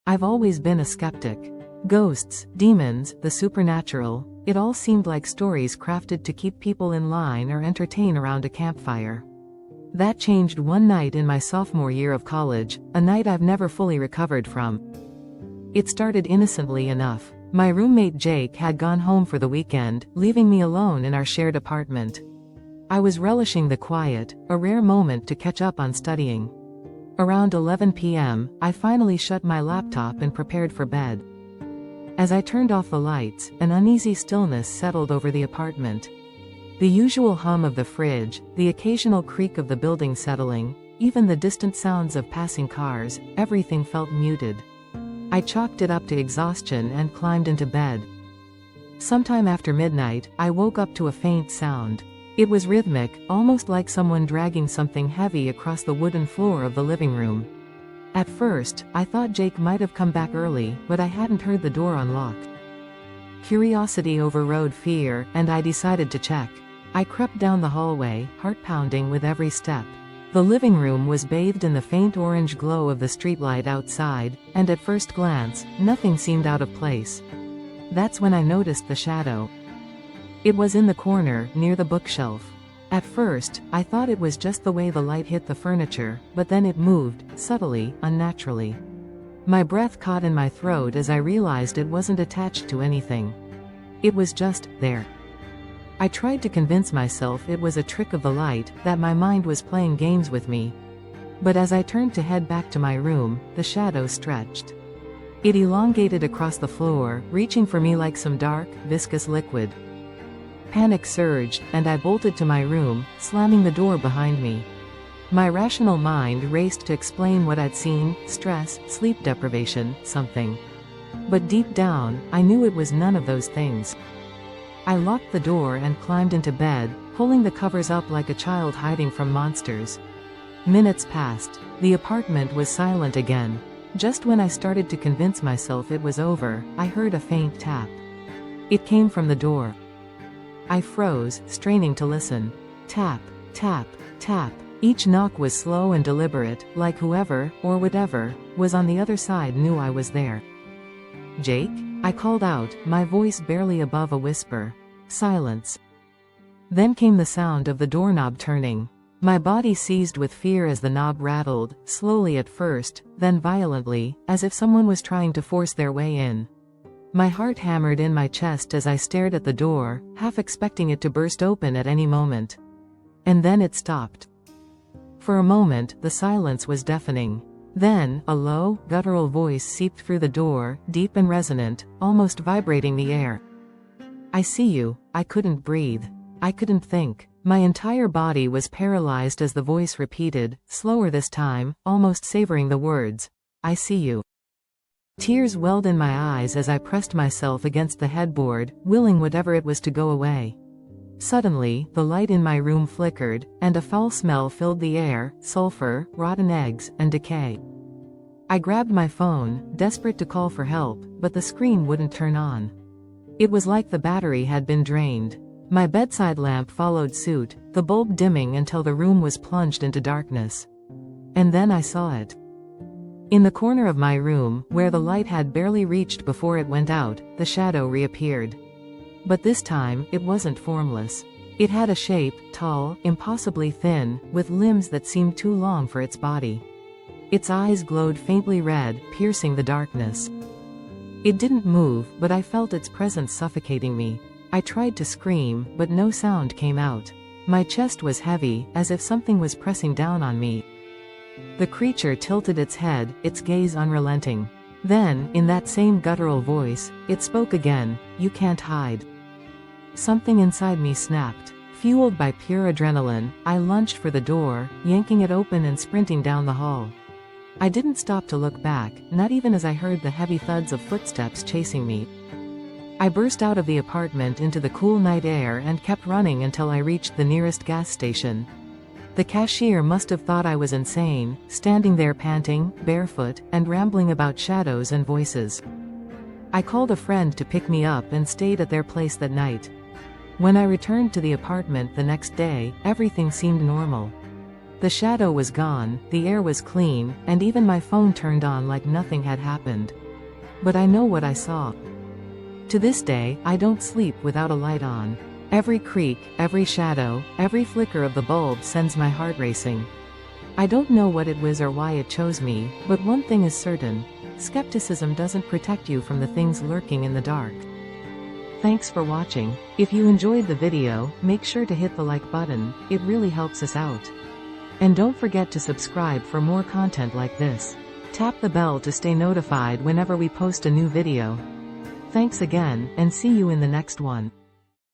I've always been a skeptic. Ghosts, demons, the supernatural, it all seemed like stories crafted to keep people in line or entertain around a campfire. That changed one night in my sophomore year of college, a night I've never fully recovered from. It started innocently enough. My roommate Jake had gone home for the weekend, leaving me alone in our shared apartment. I was relishing the quiet, a rare moment to catch up on studying. Around 11 p.m., I finally shut my laptop and prepared for bed. As I turned off the lights, an uneasy stillness settled over the apartment. The usual hum of the fridge, the occasional creak of the building settling, even the distant sounds of passing cars, everything felt muted. I chalked it up to exhaustion and climbed into bed. Sometime after midnight, I woke up to a faint sound. It was rhythmic, almost like someone dragging something heavy across the wooden floor of the living room. At first, I thought Jake might have come back early, but I hadn't heard the door unlocked. Curiosity overrode fear, and I decided to check. I crept down the hallway, heart pounding with every step. The living room was bathed in the faint orange glow of the streetlight outside, and at first glance, nothing seemed out of place. That's when I noticed the shadow. It was in the corner, near the bookshelf. At first, I thought it was just the way the light hit the furniture, but then it moved, subtly, unnaturally. My breath caught in my throat as I realized it wasn't attached to anything. It was just there. I tried to convince myself it was a trick of the light, that my mind was playing games with me. But as I turned to head back to my room, the shadow stretched. It elongated across the floor, reaching for me like some dark, viscous liquid. Panic surged, and I bolted to my room, slamming the door behind me. My rational mind raced to explain what I'd seen: stress, sleep deprivation, something. But deep down, I knew it was none of those things. I locked the door and climbed into bed, pulling the covers up like a child hiding from monsters. Minutes passed. The apartment was silent again. Just when I started to convince myself it was over, I heard a faint tap. It came from the door. I froze, straining to listen. Tap, tap, tap. Each knock was slow and deliberate, like whoever, or whatever, was on the other side knew I was there. "Jake?" I called out, my voice barely above a whisper. Silence. Then came the sound of the doorknob turning. My body seized with fear as the knob rattled, slowly at first, then violently, as if someone was trying to force their way in. My heart hammered in my chest as I stared at the door, half expecting it to burst open at any moment. And then it stopped. For a moment, the silence was deafening. Then, a low, guttural voice seeped through the door, deep and resonant, almost vibrating the air. "I see you." I couldn't breathe. I couldn't think. My entire body was paralyzed as the voice repeated, slower this time, almost savoring the words, "I see you." Tears welled in my eyes as I pressed myself against the headboard, willing whatever it was to go away. Suddenly, the light in my room flickered, and a foul smell filled the air: sulfur, rotten eggs, and decay. I grabbed my phone, desperate to call for help, but the screen wouldn't turn on. It was like the battery had been drained. My bedside lamp followed suit, the bulb dimming until the room was plunged into darkness. And then I saw it. In the corner of my room, where the light had barely reached before it went out, the shadow reappeared. But this time, it wasn't formless. It had a shape, tall, impossibly thin, with limbs that seemed too long for its body. Its eyes glowed faintly red, piercing the darkness. It didn't move, but I felt its presence suffocating me. I tried to scream, but no sound came out. My chest was heavy, as if something was pressing down on me. The creature tilted its head, its gaze unrelenting. Then, in that same guttural voice, it spoke again, "You can't hide." Something inside me snapped. Fueled by pure adrenaline, I lunged for the door, yanking it open and sprinting down the hall. I didn't stop to look back, not even as I heard the heavy thuds of footsteps chasing me. I burst out of the apartment into the cool night air and kept running until I reached the nearest gas station. The cashier must have thought I was insane, standing there panting, barefoot, and rambling about shadows and voices. I called a friend to pick me up and stayed at their place that night. When I returned to the apartment the next day, everything seemed normal. The shadow was gone, the air was clean, and even my phone turned on like nothing had happened. But I know what I saw. To this day, I don't sleep without a light on. Every creak, every shadow, every flicker of the bulb sends my heart racing. I don't know what it was or why it chose me, but one thing is certain: skepticism doesn't protect you from the things lurking in the dark. Thanks for watching. If you enjoyed the video, make sure to hit the like button, it really helps us out. And don't forget to subscribe for more content like this. Tap the bell to stay notified whenever we post a new video. Thanks again, and see you in the next one.